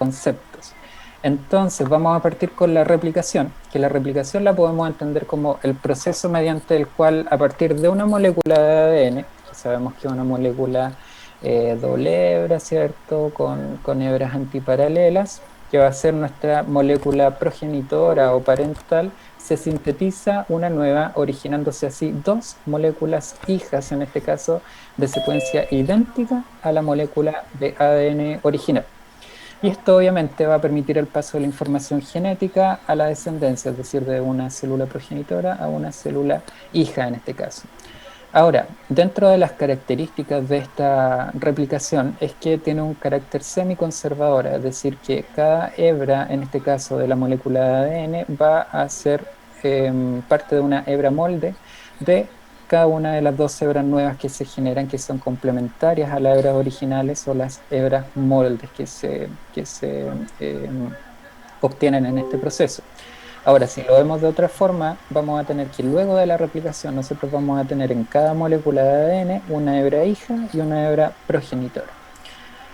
conceptos. Entonces vamos a partir con la replicación, que la replicación la podemos entender como el proceso mediante el cual a partir de una molécula de ADN, que sabemos que es una molécula doble hebra, ¿cierto? Con hebras antiparalelas, que va a ser nuestra molécula progenitora o parental, se sintetiza una nueva, originándose así dos moléculas hijas, en este caso, de secuencia idéntica a la molécula de ADN original. Y esto obviamente va a permitir el paso de la información genética a la descendencia, es decir, de una célula progenitora a una célula hija en este caso. Ahora, dentro de las características de esta replicación es que tiene un carácter semiconservador, es decir, que cada hebra, en este caso de la molécula de ADN, va a ser parte de una hebra molde de cada una de las dos hebras nuevas que se generan, que son complementarias a las hebras originales o las hebras moldes que se obtienen en este proceso. Ahora, si lo vemos de otra forma, vamos a tener que luego de la replicación nosotros vamos a tener en cada molécula de ADN una hebra hija y una hebra progenitora.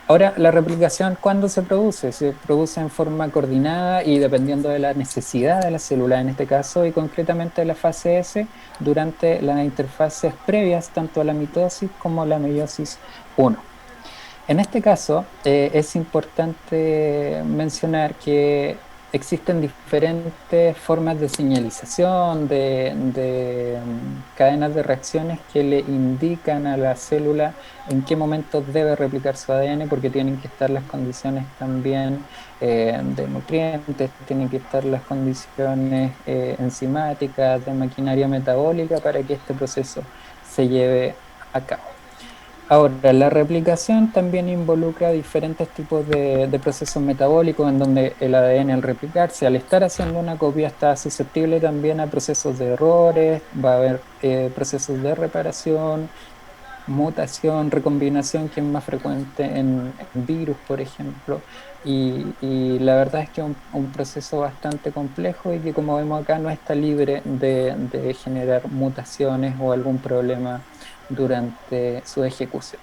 Ahora, la replicación, ¿cuándo se produce? Se produce en forma coordinada y dependiendo de la necesidad de la célula en este caso y concretamente la fase S durante las interfases previas tanto a la mitosis como a la meiosis 1. En este caso, es importante mencionar que existen diferentes formas de señalización, de cadenas de reacciones que le indican a la célula en qué momento debe replicar su ADN, porque tienen que estar las condiciones también de nutrientes, tienen que estar las condiciones enzimáticas, de maquinaria metabólica para que este proceso se lleve a cabo. Ahora, la replicación también involucra diferentes tipos de procesos metabólicos en donde el ADN al replicarse, al estar haciendo una copia, está susceptible también a procesos de errores, va a haber procesos de reparación, mutación, recombinación, que es más frecuente en virus, por ejemplo, y la verdad es que es un proceso bastante complejo y que como vemos acá no está libre de generar mutaciones o algún problema durante su ejecución.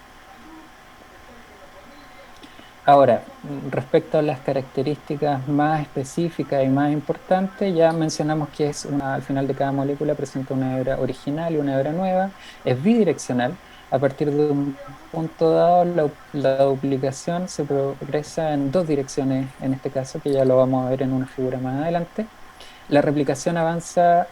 Ahora, respecto a las características más específicas y más importantes, ya mencionamos que al final de cada molécula presenta una hebra original y una hebra nueva, es bidireccional. A partir de un punto dado, la duplicación se progresa en dos direcciones, en este caso, que ya lo vamos a ver en una figura más adelante. La replicación avanza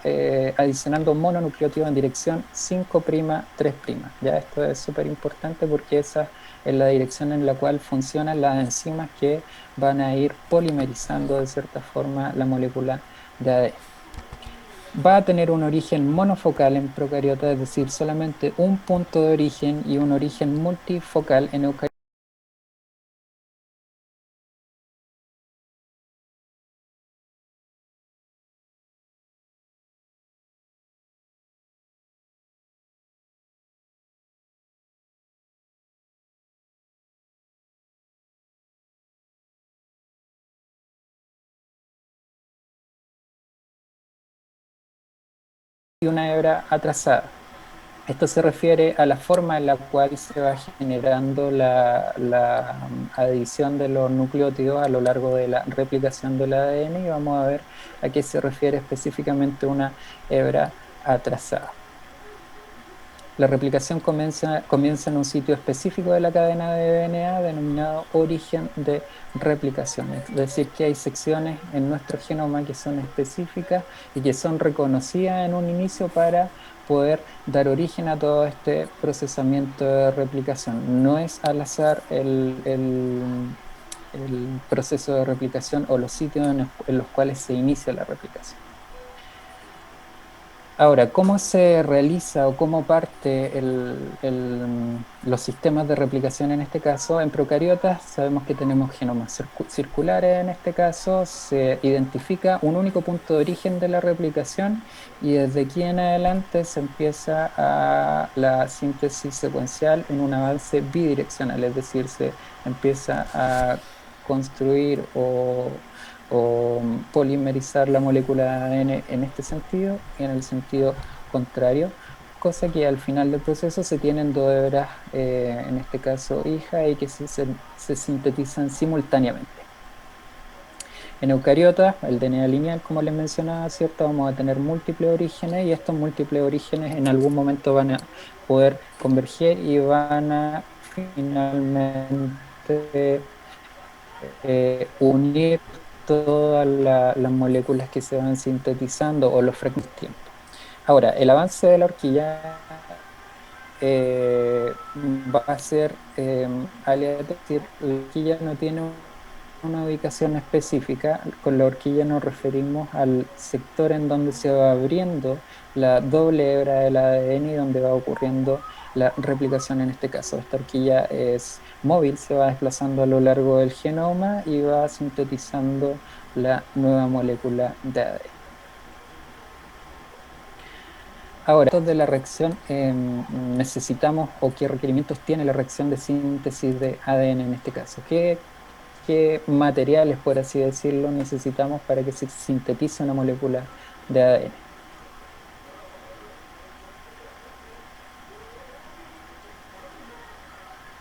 adicionando mononucleótidos en dirección 5', 3'. Ya esto es súper importante porque esa es la dirección en la cual funcionan las enzimas que van a ir polimerizando de cierta forma la molécula de ADN. Va a tener un origen monofocal en procariotas, es decir, solamente un punto de origen y un origen multifocal en eucariotas. Y una hebra atrasada. Esto se refiere a la forma en la cual se va generando la adición de los nucleótidos a lo largo de la replicación del ADN y vamos a ver a qué se refiere específicamente una hebra atrasada. La replicación comienza en un sitio específico de la cadena de DNA denominado origen de replicación. Es decir, que hay secciones en nuestro genoma que son específicas y que son reconocidas en un inicio para poder dar origen a todo este procesamiento de replicación. No es al azar el proceso de replicación o los sitios en los cuales se inicia la replicación. Ahora, ¿cómo se realiza o cómo parte los sistemas de replicación en este caso? En procariotas sabemos que tenemos genomas circulares en este caso, se identifica un único punto de origen de la replicación y desde aquí en adelante se empieza a la síntesis secuencial en un avance bidireccional, es decir, se empieza a construir o polimerizar la molécula de ADN en este sentido y en el sentido contrario, cosa que al final del proceso se tienen dos hebras, en este caso hija, y que se sintetizan simultáneamente. En eucariotas, el DNA lineal, como les mencionaba, ¿cierto? Vamos a tener múltiples orígenes y estos múltiples orígenes en algún momento van a poder converger y van a finalmente unir todas las moléculas que se van sintetizando o los fragmentos de tiempo. Ahora, el avance de la horquilla va a ser aleatorio, es decir, la horquilla no tiene una ubicación específica. Con la horquilla nos referimos al sector en donde se va abriendo la doble hebra del ADN y donde va ocurriendo la replicación en este caso. Esta horquilla es móvil, se va desplazando a lo largo del genoma y va sintetizando la nueva molécula de ADN. Ahora, de la reacción, necesitamos o qué requerimientos tiene la reacción de síntesis de ADN en este caso. ¿Qué materiales, por así decirlo, necesitamos para que se sintetice una molécula de ADN?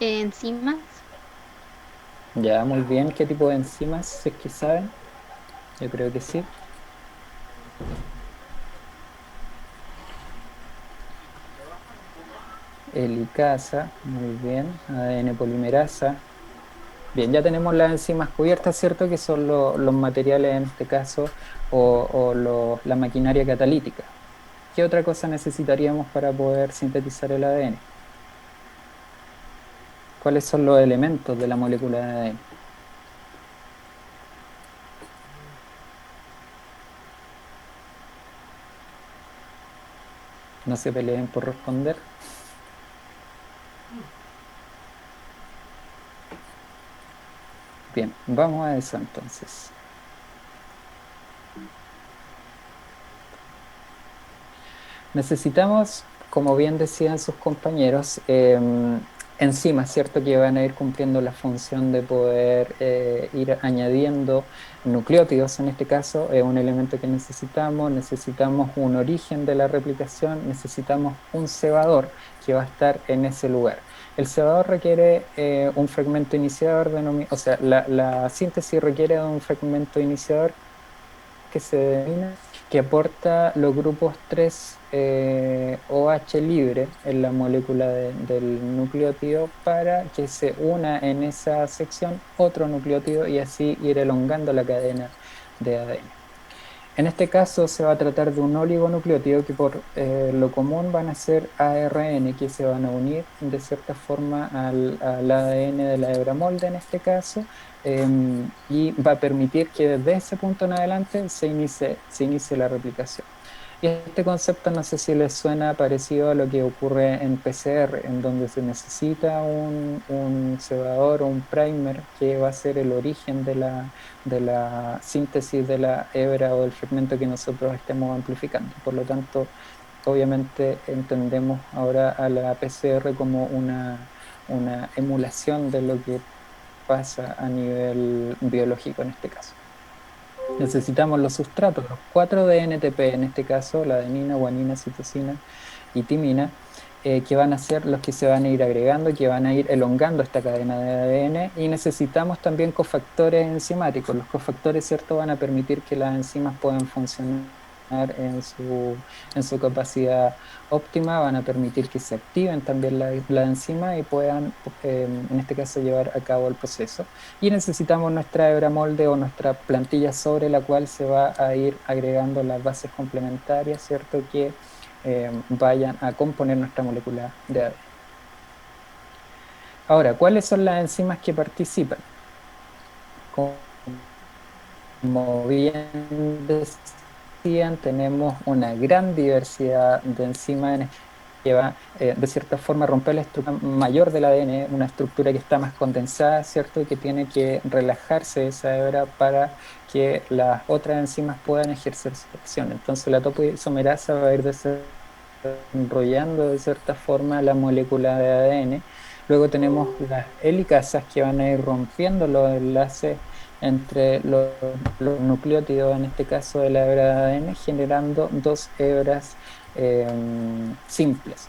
Enzimas. Ya, muy bien. ¿Qué tipo de enzimas, si es que saben? Yo creo que sí. Helicasa, muy bien. ADN polimerasa. Bien, ya tenemos las enzimas cubiertas, ¿cierto? Que son los materiales en este caso o la maquinaria catalítica. ¿Qué otra cosa necesitaríamos para poder sintetizar el ADN? ¿Cuáles son los elementos de la molécula de ADN? No se peleen por responder. Bien, vamos a eso entonces. Necesitamos, como bien decían sus compañeros, enzimas, ¿cierto? Que van a ir cumpliendo la función de poder ir añadiendo nucleótidos, en este caso, es un elemento que necesitamos. Necesitamos un origen de la replicación, necesitamos un cebador que va a estar en ese lugar. El cebador requiere un fragmento iniciador, o sea, la síntesis requiere de un fragmento iniciador que se denomina, que aporta los grupos 3 OH libre en la molécula del nucleótido para que se una en esa sección otro nucleótido y así ir elongando la cadena de ADN. En este caso se va a tratar de un oligonucleótido que por lo común van a ser ARN que se van a unir de cierta forma al ADN de la hebra molde en este caso, y va a permitir que desde ese punto en adelante se inicie la replicación. Y este concepto no sé si les suena parecido a lo que ocurre en PCR, en donde se necesita un cebador o un primer que va a ser el origen de la síntesis de la hebra o del fragmento que nosotros estemos amplificando. Por lo tanto, obviamente entendemos ahora a la PCR como una emulación de lo que pasa a nivel biológico en este caso. Necesitamos los sustratos, los 4 de NTP, en este caso la adenina, guanina, citosina y timina, que van a ser los que se van a ir agregando, que van a ir elongando esta cadena de ADN, y necesitamos también cofactores enzimáticos. Los cofactores, ¿cierto?, van a permitir que las enzimas puedan funcionar en su capacidad óptima, van a permitir que se activen también la enzima y puedan, en este caso, llevar a cabo el proceso. Y necesitamos nuestra hebra molde o nuestra plantilla sobre la cual se va a ir agregando las bases complementarias, ¿cierto?, que vayan a componer nuestra molécula de ADN. Ahora, ¿cuáles son las enzimas que participan? Como bien decían, tenemos una gran diversidad de enzimas que va, de cierta forma, a romper la estructura mayor del ADN, una estructura que está más condensada, ¿cierto? Y que tiene que relajarse esa hebra para que las otras enzimas puedan ejercer su acción. Entonces, la topoisomerasa va a ir enrollando de cierta forma la molécula de ADN. Luego tenemos las helicasas que van a ir rompiendo los enlaces entre los nucleótidos, en este caso de la hebra de ADN, generando dos hebras simples.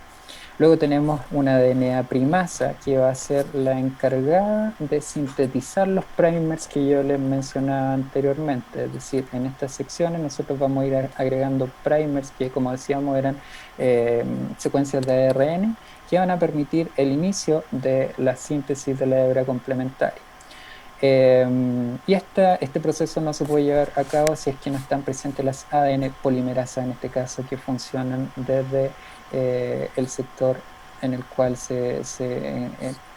Luego tenemos una DNA primasa que va a ser la encargada de sintetizar los primers que yo les mencionaba anteriormente. Es decir, en estas secciones nosotros vamos a ir agregando primers que, como decíamos, eran secuencias de ARN que van a permitir el inicio de la síntesis de la hebra complementaria. Y este proceso no se puede llevar a cabo si es que no están presentes las ADN polimerasas, en este caso, que funcionan desde el sector en el cual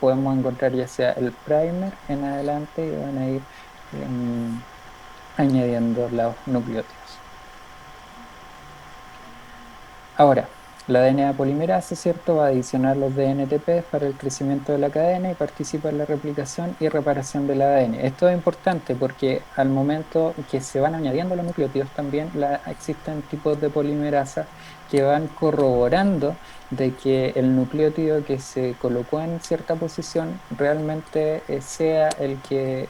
podemos encontrar ya sea el primer en adelante y van a ir añadiendo los nucleótidos. Ahora, la DNA polimerasa, ¿cierto?, va a adicionar los DNTP para el crecimiento de la cadena y participa en la replicación y reparación del ADN. Esto es importante porque al momento que se van añadiendo los nucleótidos también existen tipos de polimerasa que van corroborando de que el nucleótido que se colocó en cierta posición realmente sea el que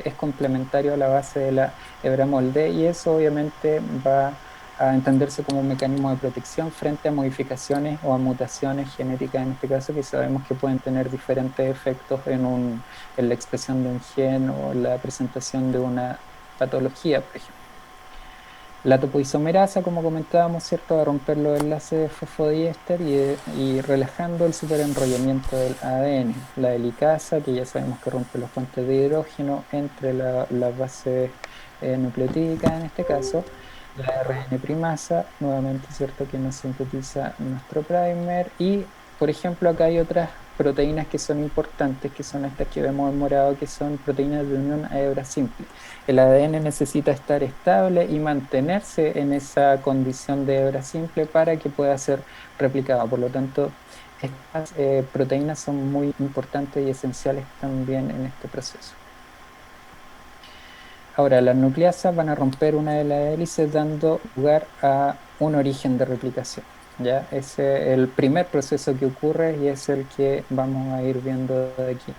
es complementario a la base de la hebra molde, y eso obviamente va a entenderse como un mecanismo de protección frente a modificaciones o a mutaciones genéticas, en este caso, que sabemos que pueden tener diferentes efectos en la expresión de un gen o en la presentación de una patología, por ejemplo. La topoisomerasa, como comentábamos, ¿cierto?, va a romper los enlaces de fosfodiéster y relajando el superenrollamiento del ADN. La helicasa, que ya sabemos que rompe los puentes de hidrógeno entre las bases nucleotídicas, en este caso. La RN primasa, nuevamente, ¿cierto?, que nos sintetiza nuestro primer. Y, por ejemplo, acá hay otras proteínas que son importantes, que son estas que vemos en morado, que son proteínas de unión a hebra simple. El ADN necesita estar estable y mantenerse en esa condición de hebra simple para que pueda ser replicado. Por lo tanto, estas proteínas son muy importantes y esenciales también en este proceso. Ahora, las nucleasas van a romper una de las hélices dando lugar a un origen de replicación. ¿Ya? Ese es el primer proceso que ocurre y es el que vamos a ir viendo de aquí.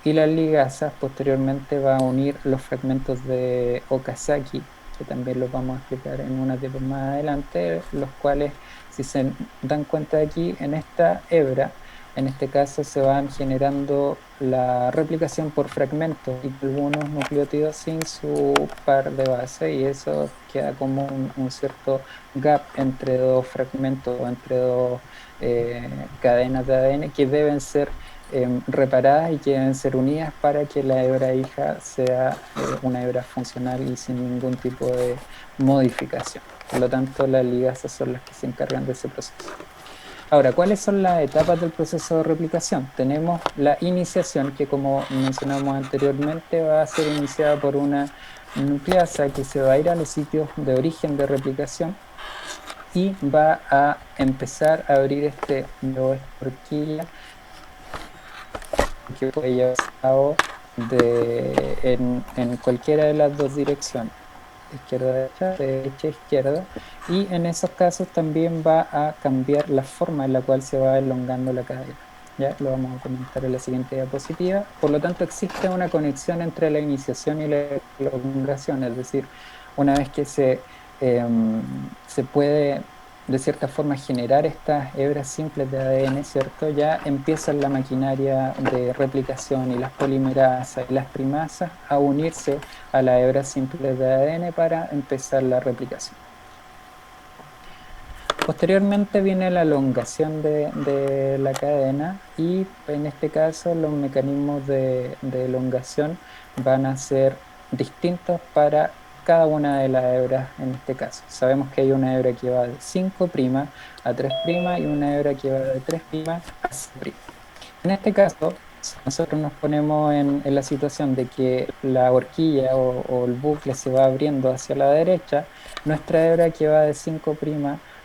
Y las ligasas posteriormente va a unir los fragmentos de Okazaki, que también los vamos a explicar en una etapa más adelante, los cuales, si se dan cuenta de aquí, en esta hebra, en este caso se van generando la replicación por fragmentos y algunos nucleótidos sin su par de base, y eso queda como un cierto gap entre dos fragmentos o entre dos cadenas de ADN que deben ser reparadas y que deben ser unidas para que la hebra hija sea una hebra funcional y sin ningún tipo de modificación. Por lo tanto, las ligasas son las que se encargan de ese proceso. Ahora, ¿cuáles son las etapas del proceso de replicación? Tenemos la iniciación, que, como mencionamos anteriormente, va a ser iniciada por una nucleasa que se va a ir a los sitios de origen de replicación y va a empezar a abrir esta horquilla que puede llevar a cabo en cualquiera de las dos direcciones, izquierda-derecha, derecha-izquierda, y en esos casos también va a cambiar la forma en la cual se va elongando la cadena. Ya lo vamos a comentar en la siguiente diapositiva. Por lo tanto, existe una conexión entre la iniciación y la elongación, es decir, una vez que se puede de cierta forma generar estas hebras simples de ADN, ¿cierto? Ya empieza la maquinaria de replicación y las polimerasas y las primasas a unirse a las hebras simples de ADN para empezar la replicación. Posteriormente viene la elongación de la cadena, y en este caso los mecanismos de elongación van a ser distintos para cada una de las hebras. En este caso sabemos que hay una hebra que va de 5' a 3' y una hebra que va de 3' a 6'. En este caso, si nosotros nos ponemos en la situación de que la horquilla o el bucle se va abriendo hacia la derecha, nuestra hebra que va de 5'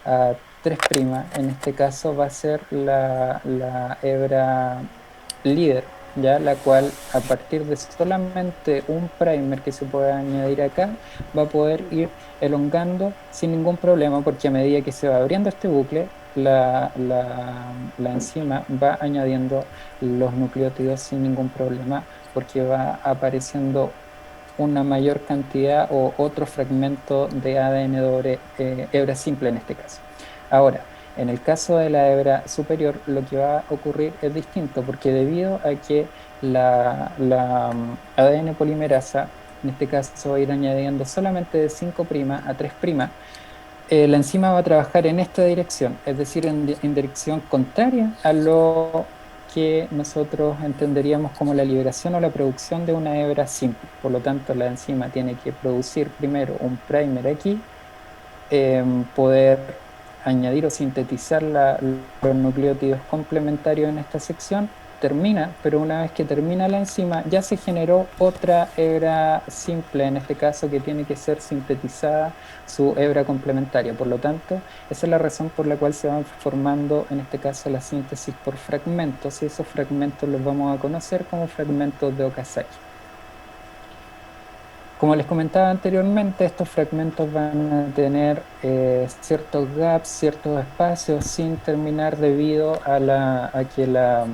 a 3', en este caso va a ser la hebra líder, ¿ya? La cual, a partir de solamente un primer que se puede añadir acá, va a poder ir elongando sin ningún problema, porque a medida que se va abriendo este bucle, la enzima va añadiendo los nucleótidos sin ningún problema, porque va apareciendo una mayor cantidad o otro fragmento de ADN doble hebra simple en este caso. Ahora, En el caso de la hebra superior, lo que va a ocurrir es distinto, porque debido a que la ADN polimerasa, en este caso va a ir añadiendo solamente de 5' a 3', la enzima va a trabajar en esta dirección, es decir, en dirección contraria a lo que nosotros entenderíamos como la liberación o la producción de una hebra simple. Por lo tanto, la enzima tiene que producir primero un primer aquí, poder añadir o sintetizar los nucleótidos complementarios en esta sección, termina, pero una vez que termina la enzima ya se generó otra hebra simple, en este caso que tiene que ser sintetizada su hebra complementaria. Por lo tanto, esa es la razón por la cual se van formando, en este caso, la síntesis por fragmentos, y esos fragmentos los vamos a conocer como fragmentos de Okazaki. Como les comentaba anteriormente, estos fragmentos van a tener ciertos gaps, ciertos espacios sin terminar debido a que la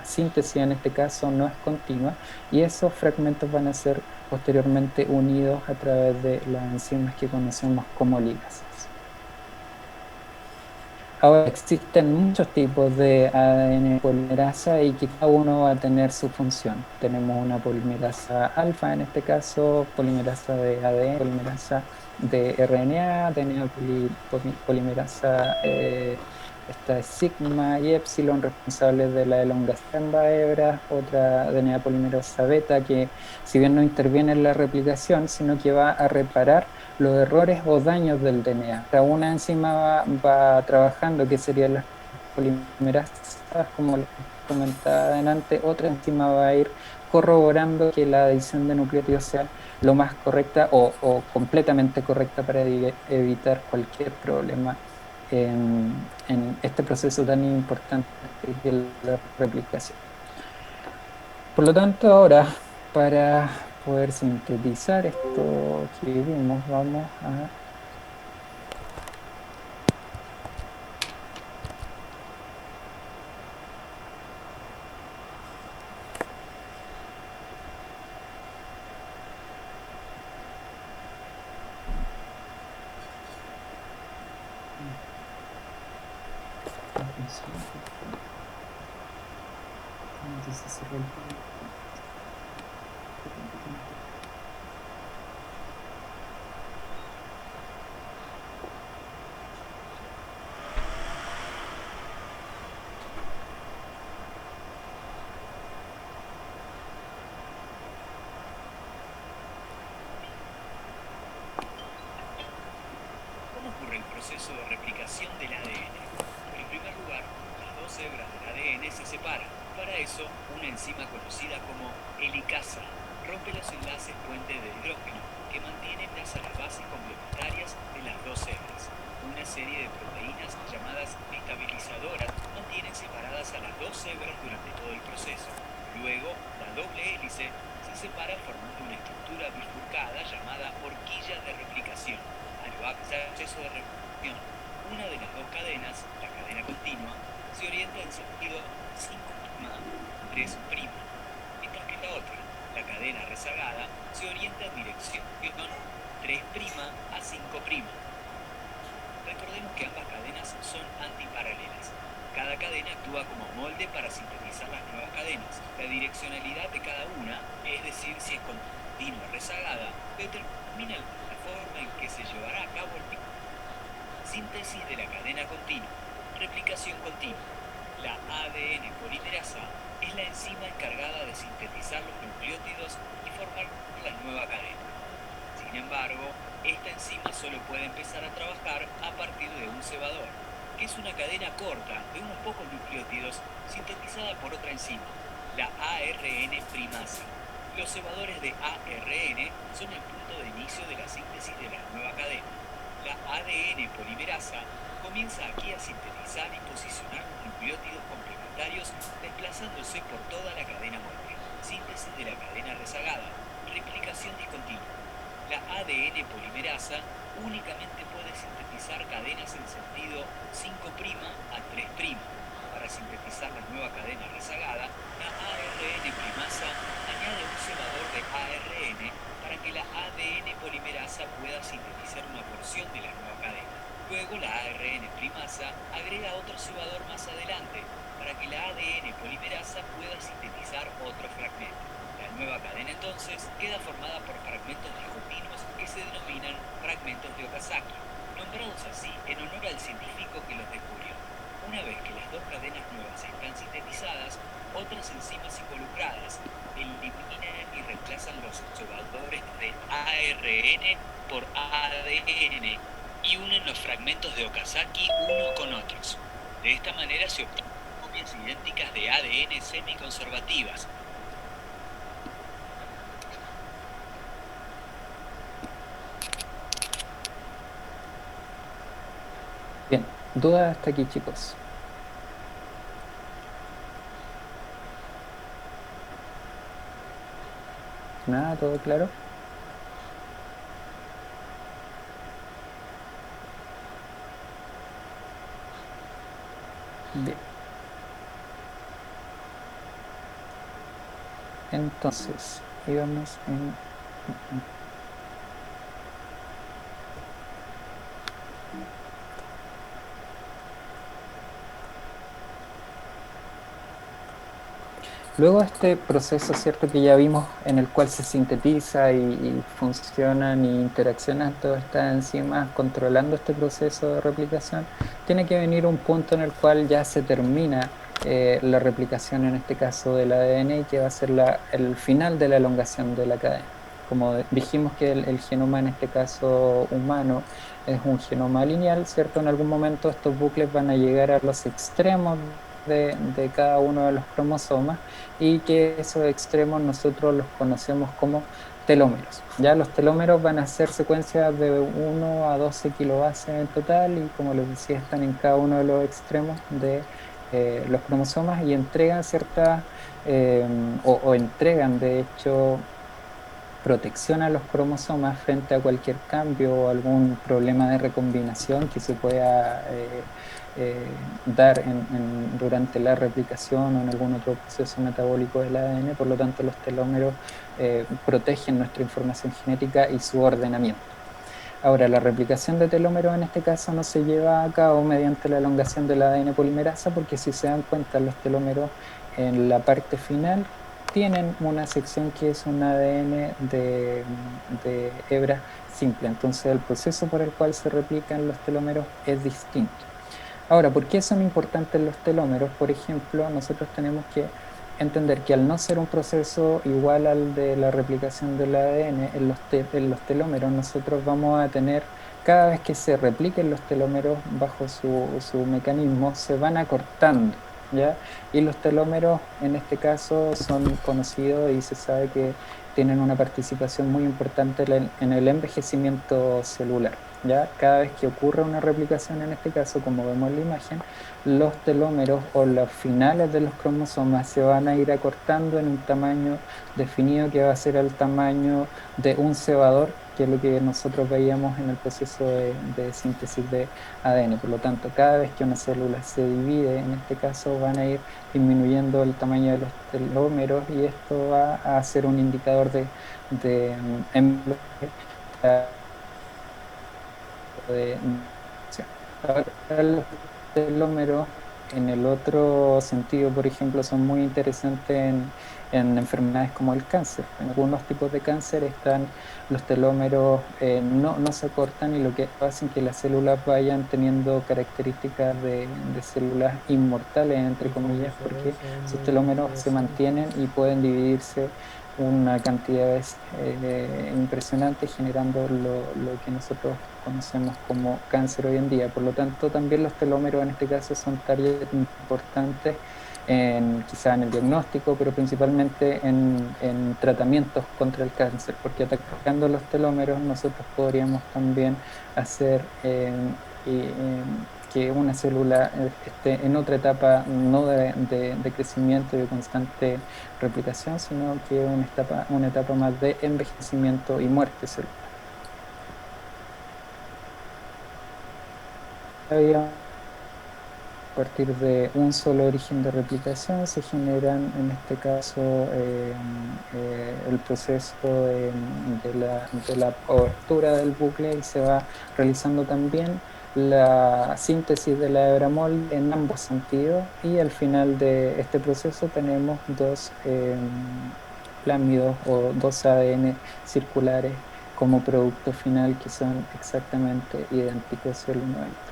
síntesis en este caso no es continua, y esos fragmentos van a ser posteriormente unidos a través de las enzimas que conocemos como ligasas. Ahora existen muchos tipos de ADN polimerasa y que cada uno va a tener su función. Tenemos una polimerasa alfa, en este caso, polimerasa de ADN, polimerasa de RNA, DNA polimerasa, esta es sigma y epsilon, responsables de la elongación de hebras, otra DNA polimerasa beta, que si bien no interviene en la replicación, sino que va a reparar los errores o daños del DNA. O sea, una enzima va trabajando, que serían las polimerasas, como les comentaba adelante, otra enzima va a ir corroborando que la adición de nucleótidos sea lo más correcta o completamente correcta para evitar cualquier problema en este proceso tan importante que es la replicación. Por lo tanto, ahora, para poder sintetizar esto que vimos, vamos a... ¿Cómo ocurre el proceso de replicación del ADN? En primer lugar, las dos hebras del ADN se separan. Para eso, una enzima conocida como helicasa rompe los enlaces puente de hidrógeno que mantienen a las bases complementarias de las dos hebras. Una serie de proteínas llamadas estabilizadoras mantienen separadas a las dos hebras durante todo el proceso. Luego, la doble hélice se separa formando una estructura bifurcada llamada horquilla de replicación. Al proceso de replicación, una de las dos cadenas, la cadena continua, se orienta en sentido 5', 3', mientras que la otra, la cadena rezagada, se orienta en dirección 3' a 5'. Recordemos que ambas cadenas son antiparalelas. Cada cadena actúa como molde para sintetizar las nuevas cadenas. La direccionalidad de cada una, es decir, si es continua o rezagada, determina la forma en que se llevará a cabo el pico. Síntesis de la cadena continua. Replicación continua. La ADN polimerasa es la enzima encargada de sintetizar los nucleótidos y formar la nueva cadena. Sin embargo, esta enzima solo puede empezar a trabajar a partir de un cebador, que es una cadena corta de unos pocos nucleótidos sintetizada por otra enzima, la ARN primasa. Los cebadores de ARN son el punto de inicio de la síntesis de la nueva cadena. La ADN polimerasa comienza aquí a sintetizar y posicionar los nucleótidos complementarios desplazándose por toda la cadena molde. Síntesis de la cadena rezagada. Replicación discontinua. La ADN polimerasa únicamente puede sintetizar cadenas en sentido 5' a 3'. Para sintetizar la nueva cadena rezagada, la ARN primasa añade un cebador de ARN para que la ADN polimerasa pueda sintetizar una porción de la nueva cadena. Luego la ARN primasa agrega otro cebador más adelante para que la ADN polimerasa pueda sintetizar otro fragmento. La nueva cadena entonces queda formada por fragmentos discontinuos que se denominan fragmentos de Okazaki, nombrados así en honor al científico que los descubrió. Una vez que las dos cadenas nuevas están sintetizadas, otras enzimas involucradas eliminan y reemplazan los cebadores de ARN por ADN y unen los fragmentos de Okazaki unos con otros. De esta manera se obtienen copias idénticas de ADN semiconservativas. Bien, ¿dudas hasta aquí, chicos? ¿Nada? ¿Todo claro? Bien. Entonces, íbamos en... Luego este proceso, ¿cierto? Que ya vimos en el cual se sintetiza y funcionan y interaccionan todas estas enzimas controlando este proceso de replicación, tiene que venir un punto en el cual ya se termina la replicación, en este caso del ADN, y que va a ser el final de la elongación de la cadena. Como dijimos que el genoma, en este caso humano, es un genoma lineal, ¿cierto? En algún momento estos bucles van a llegar a los extremos de cada uno de los cromosomas y que esos extremos nosotros los conocemos como telómeros. Ya los telómeros van a ser secuencias de 1 a 12 kilobases en total y como les decía están en cada uno de los extremos de los cromosomas y entregan ciertas o entregan de hecho protección a los cromosomas frente a cualquier cambio o algún problema de recombinación que se pueda dar durante la replicación o en algún otro proceso metabólico del ADN. Por lo tanto, los telómeros protegen nuestra información genética y su ordenamiento. Ahora, la replicación de telómeros en este caso no se lleva a cabo mediante la elongación del ADN polimerasa, porque si se dan cuenta, los telómeros en la parte final tienen una sección que es un ADN de hebra simple. Entonces, el proceso por el cual se replican los telómeros es distinto. Ahora, ¿por qué son importantes los telómeros? Por ejemplo, nosotros tenemos que entender que al no ser un proceso igual al de la replicación del ADN, en los telómeros nosotros vamos a tener, cada vez que se repliquen los telómeros bajo su mecanismo, se van acortando, ¿ya? Y los telómeros en este caso son conocidos y se sabe que tienen una participación muy importante en el envejecimiento celular. ¿Ya? Cada vez que ocurre una replicación, en este caso, como vemos en la imagen, los telómeros o los finales de los cromosomas se van a ir acortando en un tamaño definido que va a ser el tamaño de un cebador, que es lo que nosotros veíamos en el proceso de síntesis de ADN. Por lo tanto, cada vez que una célula se divide, en este caso, van a ir disminuyendo el tamaño de los telómeros y esto va a ser un indicador de de ahora los telómeros en el otro sentido, por ejemplo, son muy interesantes en enfermedades como el cáncer. En algunos tipos de cáncer están los telómeros no se cortan y lo que hacen que las células vayan teniendo características de células inmortales, entre comillas, porque sus telómeros se mantienen y pueden dividirse una cantidad de veces impresionante, generando lo que nosotros conocemos como cáncer hoy en día. Por lo tanto, también los telómeros en este caso son tareas importantes quizá en el diagnóstico, pero principalmente en tratamientos contra el cáncer, porque atacando los telómeros nosotros podríamos también hacer que una célula esté en otra etapa no de crecimiento y de constante replicación, sino que una etapa más de envejecimiento y muerte celular. A partir de un solo origen de replicación se generan, en este caso, el proceso de la abertura del bucle y se va realizando también la síntesis de la hebra molde en ambos sentidos, y al final de este proceso tenemos dos plámidos o dos ADN circulares como producto final que son exactamente idénticos el uno al otro.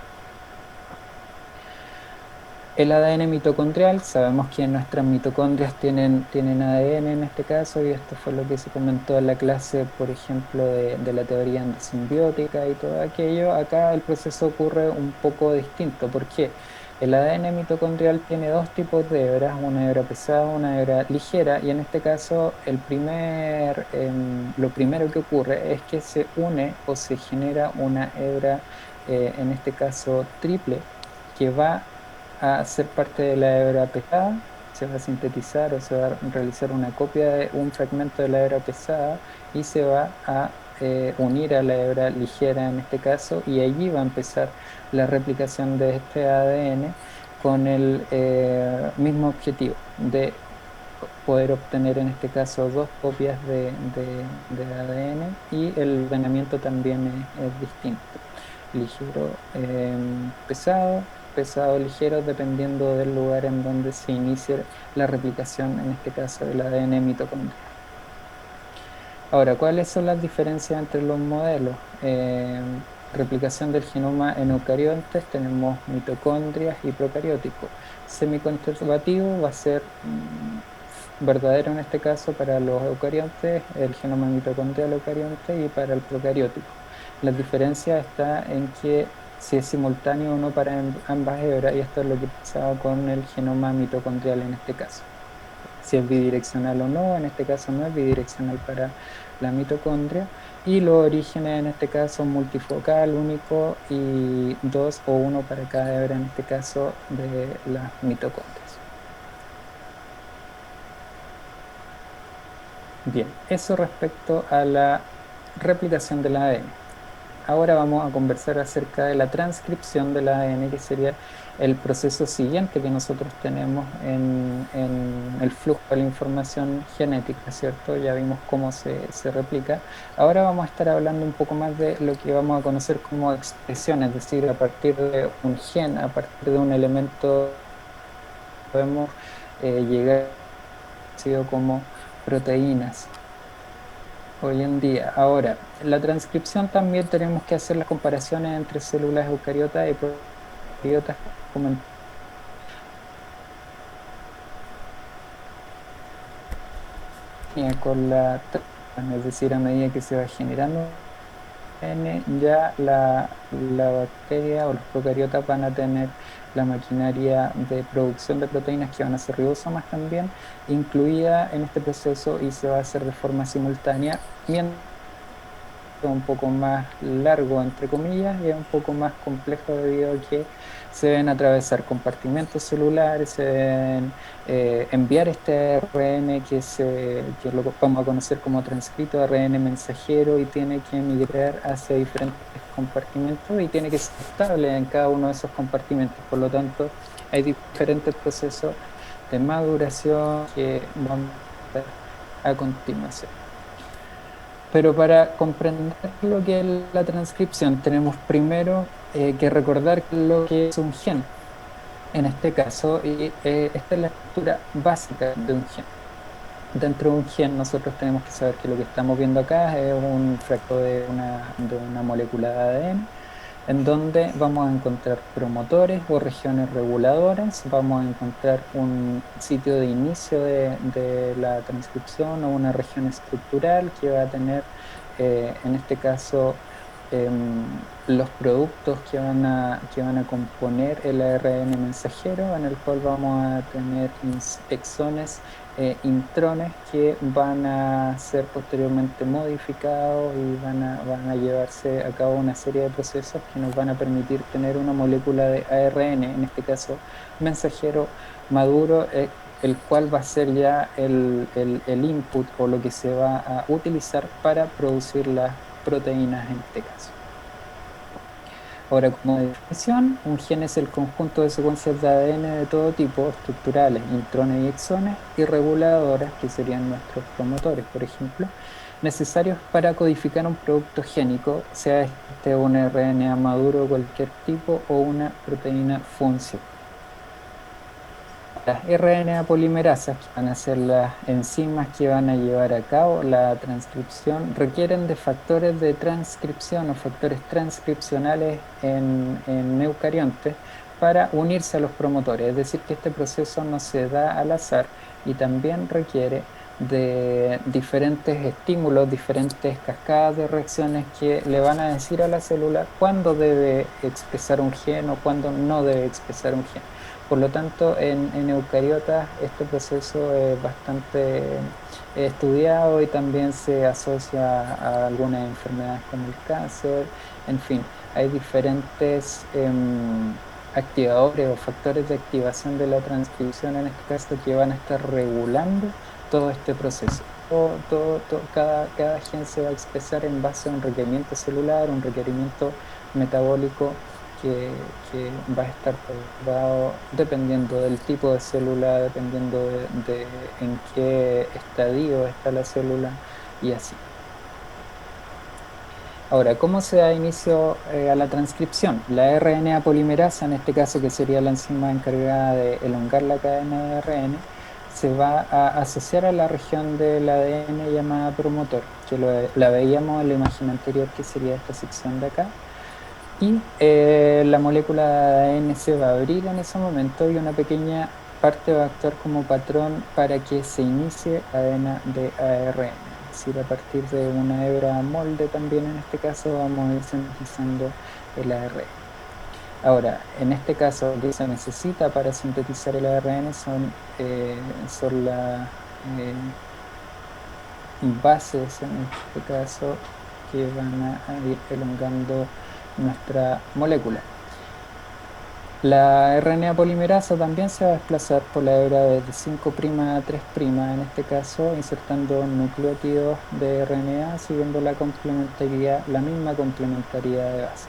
El ADN mitocondrial, sabemos que nuestras mitocondrias tienen ADN en este caso, y esto fue lo que se comentó en la clase, por ejemplo, de la teoría endosimbiótica y todo aquello. Acá el proceso ocurre un poco distinto. ¿Por qué? El ADN mitocondrial tiene dos tipos de hebras, una hebra pesada, una hebra ligera, y en este caso lo primero que ocurre es que se une o se genera una hebra, en este caso triple, que va a ser parte de la hebra pesada, se va a sintetizar o se va a realizar una copia de un fragmento de la hebra pesada y se va a unir a la hebra ligera en este caso, y allí va a empezar la replicación de este ADN con el mismo objetivo de poder obtener en este caso dos copias de ADN, y el ordenamiento también es distinto: ligero, pesado, pesado, ligero, dependiendo del lugar en donde se inicie la replicación, en este caso del ADN mitocondrial. Ahora, ¿cuáles son las diferencias entre los modelos? Replicación del genoma en eucariontes, tenemos mitocondrias y procarióticos. Semiconservativo va a ser verdadero en este caso para los eucariontes, el genoma mitocondrial eucarionte, y para el procariótico. La diferencia está en que si es simultáneo o no para ambas hebras, y esto es lo que pasaba con el genoma mitocondrial en este caso. Si es bidireccional o no, en este caso no es bidireccional para la mitocondria, y los orígenes en este caso multifocal, único, y dos o uno para cada hebra en este caso de las mitocondrias. Bien, eso respecto a la replicación del ADN. Ahora vamos a conversar acerca de la transcripción del ADN, que sería el proceso siguiente que nosotros tenemos en el flujo de la información genética, ¿cierto? Ya vimos cómo se replica. Ahora vamos a estar hablando un poco más de lo que vamos a conocer como expresión, es decir, a partir de un gen, a partir de un elemento, podemos llegar a como proteínas hoy en día. Ahora, la transcripción también tenemos que hacer las comparaciones entre células eucariotas y procariotas, como con es decir, a medida que se va generando ADN, ya la bacteria o los procariotas van a tener la maquinaria de producción de proteínas, que van a ser ribosomas también, incluida en este proceso, y se va a hacer de forma simultánea, mientras un poco más largo, entre comillas, y es un poco más complejo debido a que se deben atravesar compartimentos celulares, se deben enviar este ARN que lo vamos a conocer como transcrito ARN mensajero, y tiene que migrar hacia diferentes compartimentos y tiene que ser estable en cada uno de esos compartimentos. Por lo tanto, hay diferentes procesos de maduración que vamos a ver a continuación. Pero para comprender lo que es la transcripción, tenemos primero que recordar lo que es un gen. En este caso, y esta es la estructura básica de un gen. Dentro de un gen nosotros tenemos que saber que lo que estamos viendo acá es un fragmento de una molécula de ADN, en donde vamos a encontrar promotores o regiones reguladoras, vamos a encontrar un sitio de inicio de la transcripción o una región estructural que va a tener, en este caso, los productos que van a componer el ARN mensajero, en el cual vamos a tener exones, intrones, que van a ser posteriormente modificados y van a llevarse a cabo una serie de procesos que nos van a permitir tener una molécula de ARN, en este caso mensajero maduro, el cual va a ser ya el input o lo que se va a utilizar para producir las proteínas en este caso. Ahora, como definición, un gen es el conjunto de secuencias de ADN de todo tipo, estructurales, intrones y exones, y reguladoras, que serían nuestros promotores, por ejemplo, necesarios para codificar un producto génico, sea este un RNA maduro de cualquier tipo o una proteína funcional. Las RNA polimerasas, que van a ser las enzimas que van a llevar a cabo la transcripción, requieren de factores de transcripción o factores transcripcionales en eucariontes para unirse a los promotores. Es decir, que este proceso no se da al azar y también requiere de diferentes estímulos, diferentes cascadas de reacciones que le van a decir a la célula cuándo debe expresar un gen o cuándo no debe expresar un gen. Por lo tanto, en eucariotas este proceso es bastante estudiado y también se asocia a algunas enfermedades como el cáncer. En fin, hay diferentes activadores o factores de activación de la transcripción en este caso que van a estar regulando todo este proceso. Cada gen se va a expresar en base a un requerimiento celular, un requerimiento metabólico que va a estar dado dependiendo del tipo de célula, dependiendo de en qué estadio está la célula y así. Ahora, ¿cómo se da inicio a la transcripción? La RNA polimerasa, en este caso que sería la enzima encargada de elongar la cadena de ARN, se va a asociar a la región del ADN llamada promotor, que la veíamos en la imagen anterior, que sería esta sección de acá. Y la molécula de ADN se va a abrir en ese momento y una pequeña parte va a actuar como patrón para que se inicie cadena de ARN. Es decir, a partir de una hebra molde también en este caso vamos a ir sintetizando el ARN. Ahora, en este caso, lo que se necesita para sintetizar el ARN son las bases, en este caso, que van a ir elongando nuestra molécula. La RNA polimerasa también se va a desplazar por la hebra desde 5' a 3', en este caso insertando nucleótidos de RNA siguiendo la complementariedad, la misma complementariedad de base.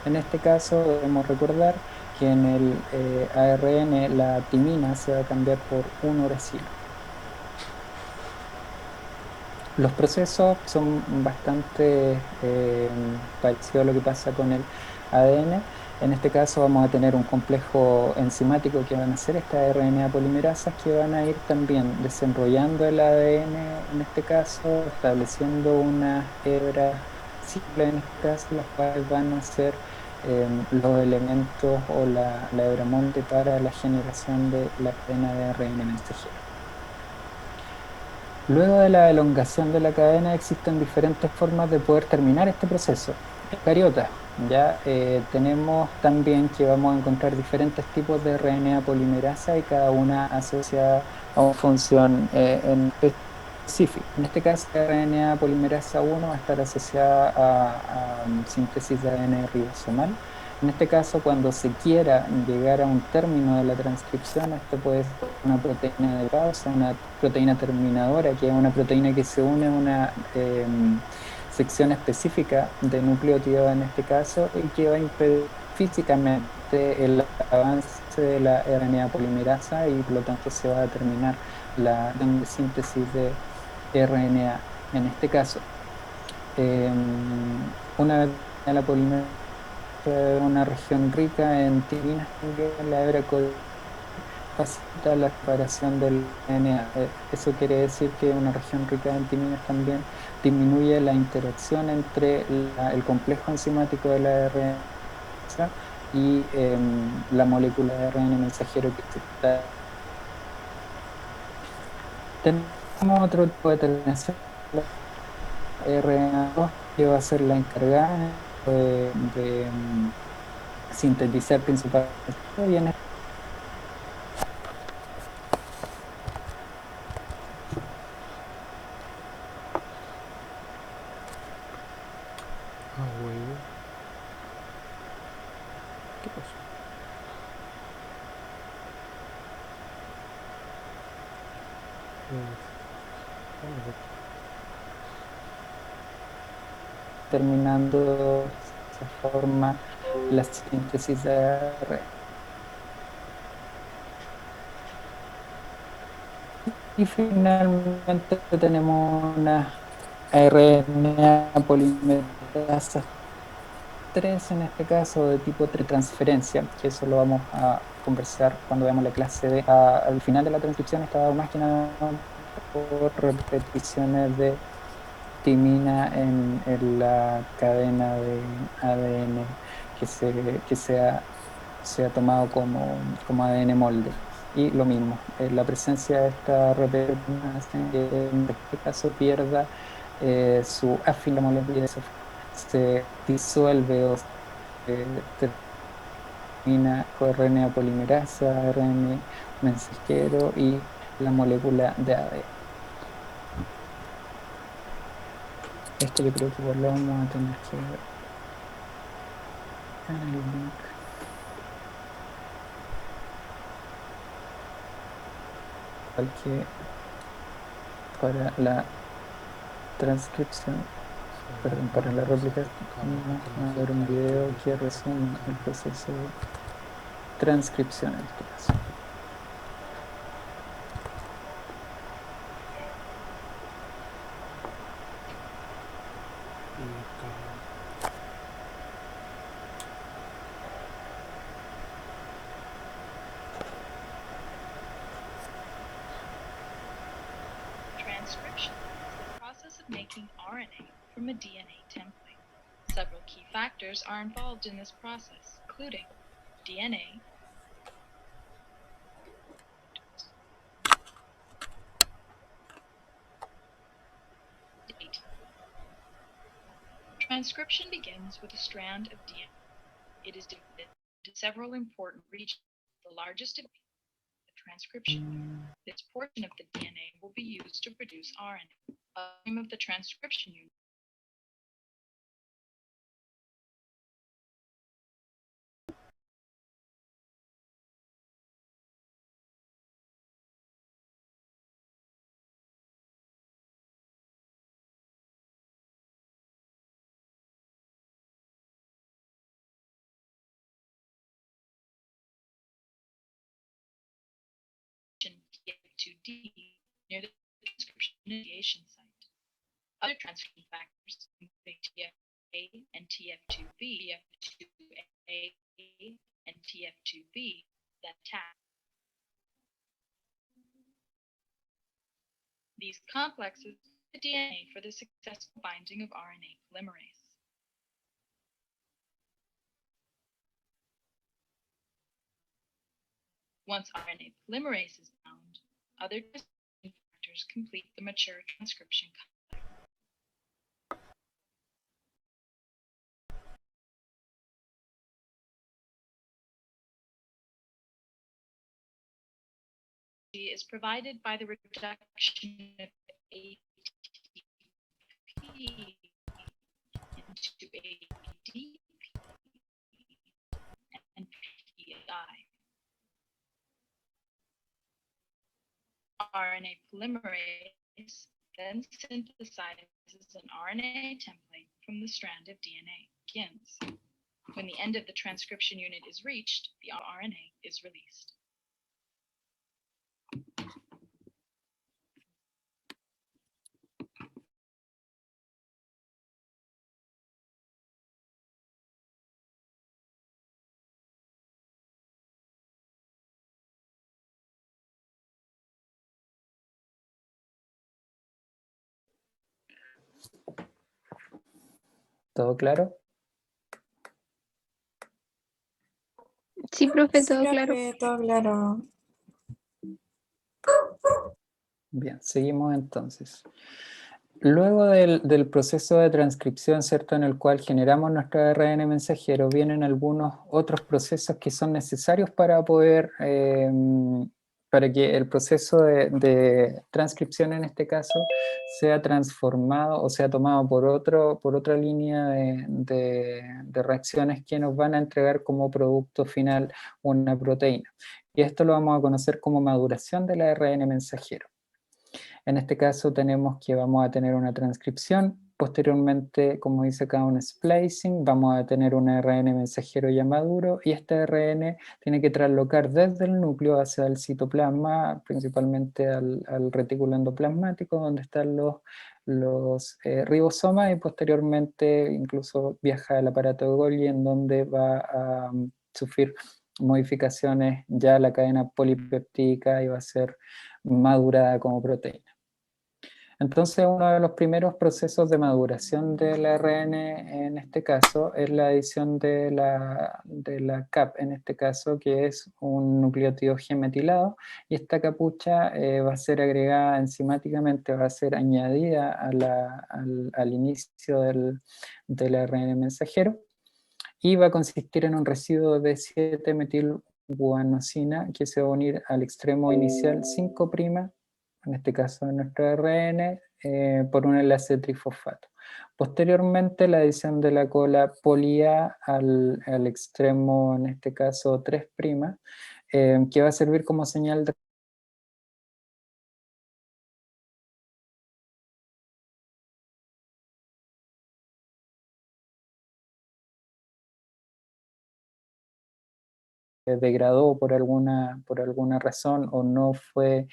En este caso debemos recordar que en el ARN la timina se va a cambiar por un uracilo. Los procesos son bastante parecidos a lo que pasa con el ADN. En este caso vamos a tener un complejo enzimático que van a ser estas RNA polimerasas que van a ir también desenrollando el ADN, en este caso, estableciendo una hebra simple, en este caso, las cuales van a ser los elementos o la hebra monte para la generación de la cadena de ARN mensajero. Luego de la elongación de la cadena existen diferentes formas de poder terminar este proceso. Eucariotas, ya tenemos también que vamos a encontrar diferentes tipos de RNA polimerasa y cada una asociada a una función en específico. En este caso, la RNA polimerasa 1 va a estar asociada a síntesis de ADN ribosomal. En este caso, cuando se quiera llegar a un término de la transcripción, esto puede ser una proteína de pausa, una proteína terminadora, que es una proteína que se une a una sección específica de nucleótido en este caso y que va a impedir físicamente el avance de la RNA polimerasa y por lo tanto se va a terminar la síntesis de RNA en este caso. Una vez la polimerasa una región rica en tirinas, también la hebra facilita la separación del DNA. Eso quiere decir que una región rica en timinas también disminuye la interacción entre el complejo enzimático de la RNA y la molécula de ARN mensajero que se está. Tenemos otro tipo de terminación, la RNA2, que va a ser la encargada de sintetizar principalmente y en Ah, huevo. ¿Qué pasó? Vamos a ver. terminando de esa forma la síntesis de ARN. Y finalmente tenemos una RNA polimerasa 3 en este caso de tipo transferencia, que eso lo vamos a conversar cuando veamos la clase al final de la transcripción. Está dado más que nada por repeticiones de timina en la cadena de ADN se ha tomado como ADN molde. Y lo mismo, la presencia de esta repetición hace que en este caso pierda su afín la molécula y se disuelve o termina con RNA polimerasa, RNA mensajero y la molécula de ADN. Esto yo creo que igual lo vamos a tener que ver en el link. Igual que para la transcripción, perdón, para la replicación, vamos a ver un video que resume el proceso de transcripción en este caso. Transcription is the process of making RNA from a DNA template. Several key factors are involved in this process, including DNA, Transcription begins with a strand of DNA. It is divided into several important regions. The largest of the transcription. This portion of the DNA will be used to produce RNA. The name of the transcription unit. TF2D near the transcription initiation site. Other transcription factors, including TFA and TF2B, TF2A and TF2B, that tag. These complexes the DNA for the successful binding of RNA polymerase. Once RNA polymerase is bound, other transcription factors complete the mature transcription. Is provided by the reduction of ATP into ADP and PI. RNA polymerase then synthesizes an RNA template from the strand of DNA. Begins. When the end of the transcription unit is reached, the RNA is released. ¿Todo claro? Sí, profe, Sí, todo claro. profe, todo claro. Bien, seguimos entonces. Luego del proceso de transcripción, ¿cierto?, en el cual generamos nuestro ARN mensajero, vienen algunos otros procesos que son necesarios para poder, para que el proceso de transcripción en este caso sea transformado o sea tomado por otra línea de reacciones que nos van a entregar como producto final una proteína. Y esto lo vamos a conocer como maduración del ARN mensajero. En este caso tenemos que vamos a tener una transcripción posteriormente, como dice acá, un splicing, vamos a tener un ARN mensajero ya maduro, y este ARN tiene que traslocar desde el núcleo hacia el citoplasma, principalmente al retículo endoplasmático, donde están los ribosomas, y posteriormente incluso viaja al aparato de Golgi, en donde va a sufrir modificaciones ya la cadena polipeptídica y va a ser madurada como proteína. Entonces, uno de los primeros procesos de maduración del ARN en este caso es la adición de la CAP, en este caso, que es un nucleótido G metilado, y esta capucha va a ser agregada enzimáticamente, va a ser añadida al inicio del ARN mensajero, y va a consistir en un residuo de 7-metilguanosina que se va a unir al extremo inicial 5', en este caso de nuestro ARN, por un enlace trifosfato. Posteriormente, la adición de la cola poli-A al extremo, en este caso 3', que va a servir como señal de degradó por alguna razón o no fue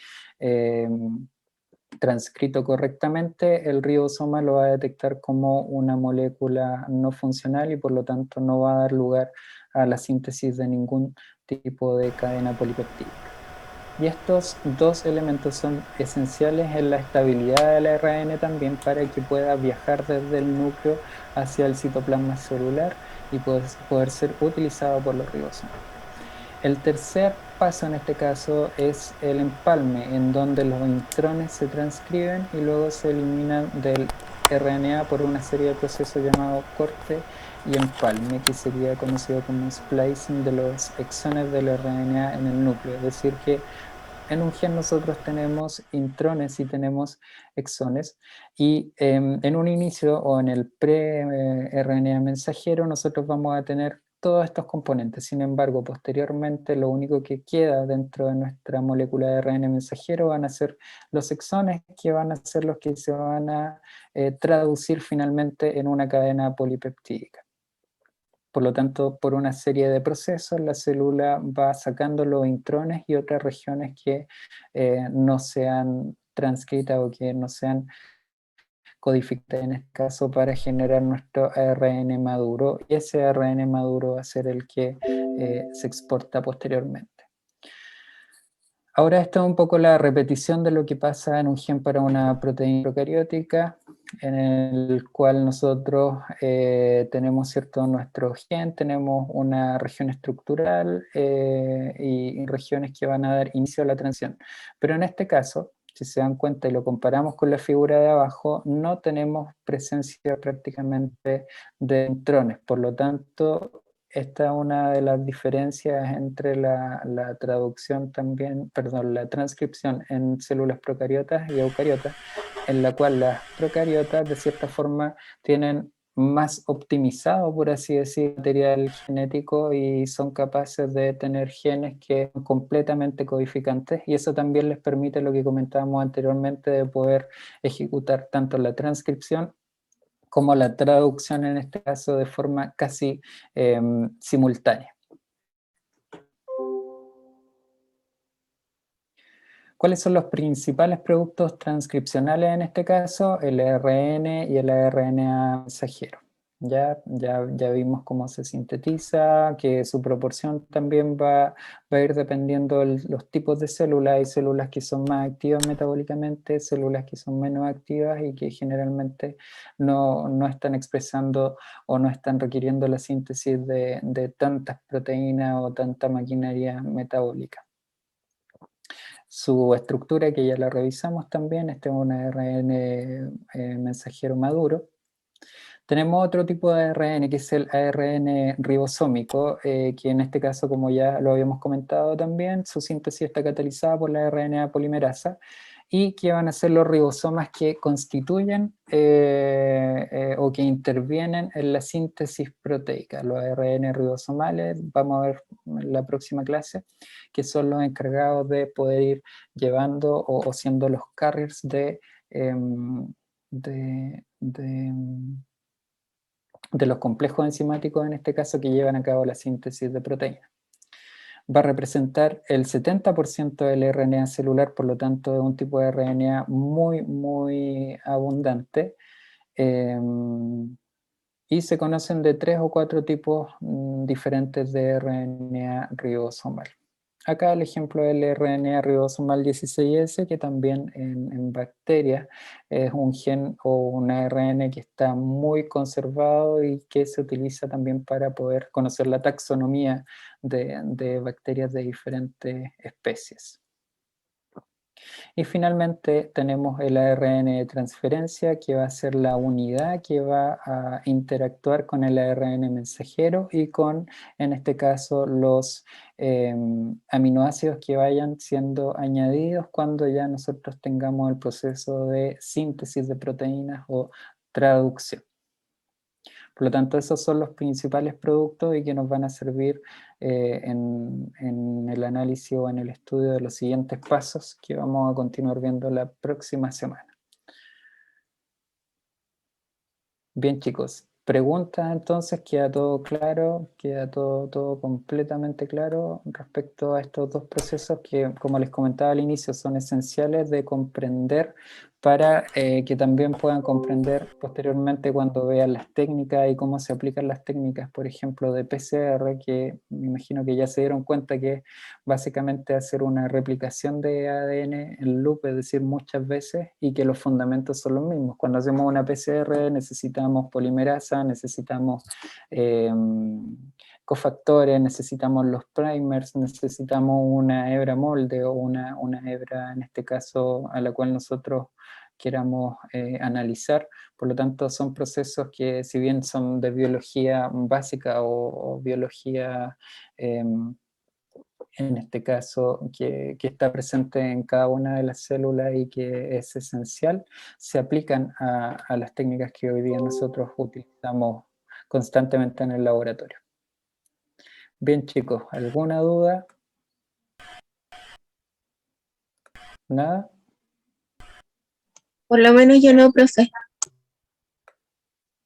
transcrito correctamente, el ribosoma lo va a detectar como una molécula no funcional y por lo tanto no va a dar lugar a la síntesis de ningún tipo de cadena polipeptídica. Y estos dos elementos son esenciales en la estabilidad del ARN también, para que pueda viajar desde el núcleo hacia el citoplasma celular y poder ser utilizado por los ribosomas. El tercer paso en este caso es el empalme, en donde los intrones se transcriben y luego se eliminan del RNA por una serie de procesos llamados corte y empalme, que sería conocido como splicing de los exones del RNA en el núcleo. Es decir, que en un gen nosotros tenemos intrones y tenemos exones, y en un inicio o en el pre-RNA mensajero nosotros vamos a tener todos estos componentes. Sin embargo, posteriormente lo único que queda dentro de nuestra molécula de ARN mensajero van a ser los exones, que van a ser los que se van a traducir finalmente en una cadena polipeptídica. Por lo tanto, por una serie de procesos, la célula va sacando los intrones y otras regiones que no sean transcritas o que no sean codificadas, en este caso, para generar nuestro ARN maduro, y ese ARN maduro va a ser el que se exporta posteriormente. Ahora esto es un poco la repetición de lo que pasa en un gen para una proteína procariótica, en el cual nosotros tenemos nuestro gen, tenemos una región estructural y regiones que van a dar inicio a la transición. Pero en este caso, si se dan cuenta y lo comparamos con la figura de abajo, no tenemos presencia prácticamente de intrones. Por lo tanto, esta es una de las diferencias entre la traducción también, perdón, la transcripción en células procariotas y eucariotas, en la cual las procariotas de cierta forma tienen más optimizado, por así decir, material genético, y son capaces de tener genes que son completamente codificantes, y eso también les permite lo que comentábamos anteriormente, de poder ejecutar tanto la transcripción como la traducción, en este caso de forma casi simultánea. ¿Cuáles son los principales productos transcripcionales en este caso? El ARN y el RNA mensajero. Ya vimos cómo se sintetiza, que su proporción también va a ir dependiendo de los tipos de células. Hay células que son más activas metabólicamente, células que son menos activas y que generalmente no están expresando o no están requiriendo la síntesis de tantas proteínas o tanta maquinaria metabólica. Su estructura, que ya la revisamos también, este es un ARN mensajero maduro. Tenemos otro tipo de ARN, que es el ARN ribosómico, que en este caso, como ya lo habíamos comentado también, su síntesis está catalizada por la RNA polimerasa, y que van a ser los ribosomas que constituyen o que intervienen en la síntesis proteica. Los ARN ribosomales, vamos a ver en la próxima clase, que son los encargados de poder ir llevando o siendo los carriers de de los complejos enzimáticos, en este caso, que llevan a cabo la síntesis de proteínas. Va a representar el 70% del RNA celular, por lo tanto es un tipo de RNA muy abundante, y se conocen de 3 o 4 tipos diferentes de RNA ribosomal. Acá el ejemplo del RNA ribosomal 16S, que también en bacterias es un gen o un ARN que está muy conservado y que se utiliza también para poder conocer la taxonomía de bacterias de diferentes especies. Y finalmente tenemos el ARN de transferencia, que va a ser la unidad que va a interactuar con el ARN mensajero y con, en este caso, los aminoácidos que vayan siendo añadidos cuando ya nosotros tengamos el proceso de síntesis de proteínas o traducción. Por lo tanto, esos son los principales productos y que nos van a servir en el análisis o en el estudio de los siguientes pasos que vamos a continuar viendo la próxima semana. Bien, chicos, preguntas entonces, ¿queda todo claro? ¿Queda todo completamente claro respecto a estos dos procesos que, como les comentaba al inicio, son esenciales de comprender para que también puedan comprender posteriormente cuando vean las técnicas y cómo se aplican las técnicas, por ejemplo, de PCR, que me imagino que ya se dieron cuenta que básicamente hacer una replicación de ADN en loop, es decir, muchas veces, y que los fundamentos son los mismos. Cuando hacemos una PCR necesitamos polimerasa, necesitamos cofactores, necesitamos los primers, necesitamos una hebra molde o una hebra, en este caso, a la cual nosotros queramos analizar. Por lo tanto, son procesos que, si bien son de biología básica o biología, en este caso, que está presente en cada una de las células y que es esencial, se aplican a las técnicas que hoy día nosotros utilizamos constantemente en el laboratorio. Bien, chicos, ¿alguna duda? ¿Nada? Por lo menos yo no, profe.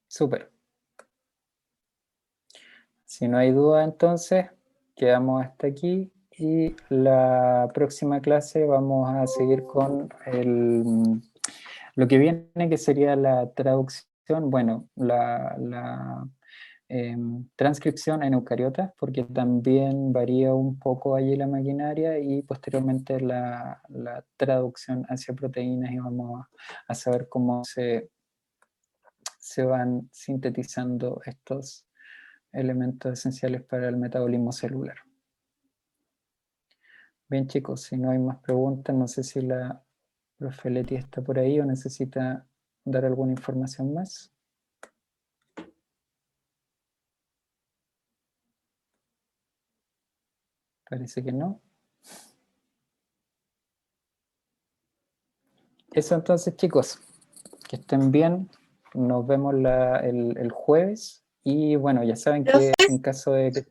Súper. Si no hay duda, entonces, quedamos hasta aquí y la próxima clase vamos a seguir con lo que viene, que sería la traducción, bueno, la transcripción en eucariotas, porque también varía un poco allí la maquinaria, y posteriormente la traducción hacia proteínas, y vamos a saber cómo se van sintetizando estos elementos esenciales para el metabolismo celular. Bien, chicos, si no hay más preguntas, no sé si la profe Leti está por ahí o necesita dar alguna información más. Parece que no. Eso entonces, chicos, que estén bien. Nos vemos el jueves. Y bueno, ya saben que en caso de que...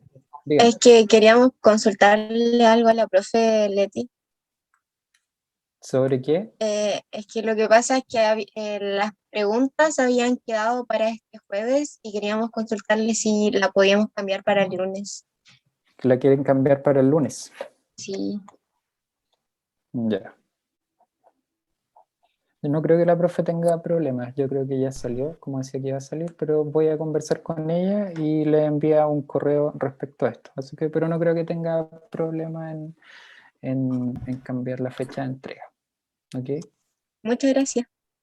Díganme. Es que queríamos consultarle algo a la profe Leti. ¿Sobre qué? Es que lo que pasa es que las preguntas habían quedado para este jueves y queríamos consultarle si la podíamos cambiar para el lunes. ¿La quieren cambiar para el lunes? Sí. Ya. Yo no creo que la profe tenga problemas. Yo creo que ya salió, como decía que iba a salir, pero voy a conversar con ella y le envía un correo respecto a esto. Así que, pero no creo que tenga problema en cambiar la fecha de entrega. ¿Ok? Muchas gracias.